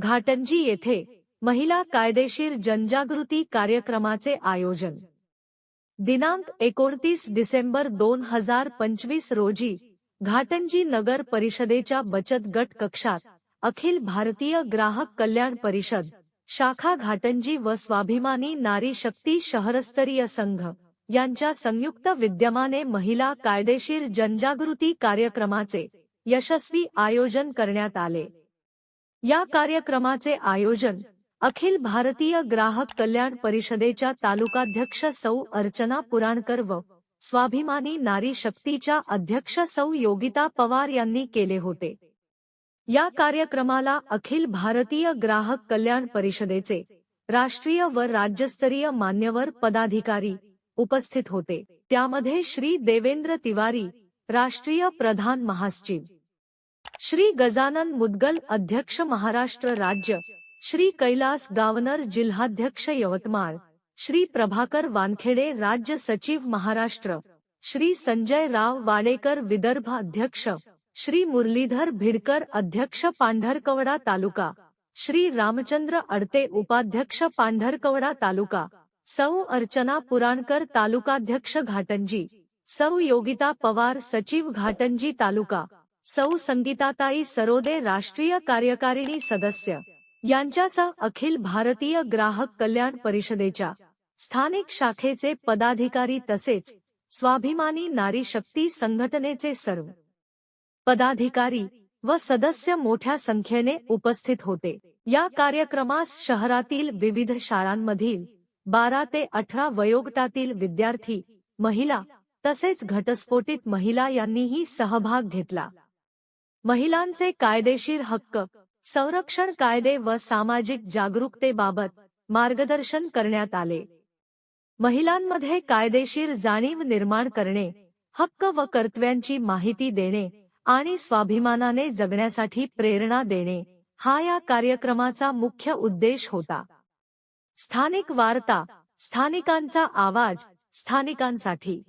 घाटंजी येथे महिला कायदेशीर जनजागृती कार्यक्रमाचे आयोजन दिनांक 29 डिसेंबर 2025 रोजी घाटंजी नगर परिषदेच्या बचत गट कक्षात अखिल भारतीय ग्राहक कल्याण परिषद शाखा घाटंजी व स्वाभिमानी नारी शक्ती शहरस्तरीय संघ यांच्या संयुक्त विद्यमाने महिला कायदेशीर जनजागृती कार्यक्रमाचे यशस्वी आयोजन करण्यात आले। या कार्यक्रमाचे आयोजन अखिल भारतीय ग्राहक कल्याण परिषदेच्या तालुकाध्यक्ष सौ अर्चना पुराणकर व स्वाभिमानी नारी शक्तीच्या अध्यक्ष सौ योगिता पवार यांनी केले होते। या कार्यक्रमाला अखिल भारतीय ग्राहक कल्याण परिषदेचे राष्ट्रीय व राज्यस्तरीय मान्यवर पदाधिकारी उपस्थित होते। त्यामध्ये श्री देवेंद्र तिवारी राष्ट्रीय प्रधान महासचिव, श्री गजानन मुदगल अध्यक्ष महाराष्ट्र राज्य, श्री कैलास गावनर जिल्हाध्यक्ष यवतमाळ, श्री प्रभाकर वानखेडे राज्य सचिव महाराष्ट्र, श्री संजय राव वाडेकर विदर्भ अध्यक्ष, श्री मुरलीधर भिडकर अध्यक्ष पांढरकवडा तालुका, श्री रामचंद्र अडते उपाध्यक्ष पांढरकवडा तालुका, सौ अर्चना पुराणकर तालुकाध्यक्ष घाटंजी, सौ योगिता पवार सचिव घाटंजी तालुका, सौ संगीताताई सरोदे राष्ट्रीय कार्यकारिणी सदस्य यांच्यासह अखिल भारतीय ग्राहक कल्याण परिषदेच्या स्थानिक शाखेचे पदाधिकारी तसेच स्वाभिमानी नारी शक्ती संघटनेचे सर्व पदाधिकारी व सदस्य मोठ्या संख्येने उपस्थित होते। या कार्यक्रमास शहरातील विविध शाळांमधील 12 ते 18 वयोगटातील विद्यार्थी, महिला तसेच घटस्फोटित महिला यांनीही सहभाग घेतला। महिलांचे कायदेशीर हक्क, संरक्षण कायदे व सामाजिक जागरूकतेबाबत मार्गदर्शन करण्यात आले। महिलांमध्ये कायदेशीर जाणीव निर्माण करणे, हक्क व कर्तव्यांची माहिती देणे आणि स्वाभिमानाने जगण्यासाठी प्रेरणा देणे हा या कार्यक्रमाचा मुख्य उद्देश होता। स्थानिक वार्ता, स्थानिकांचा आवाज, स्थानिकांसाठी।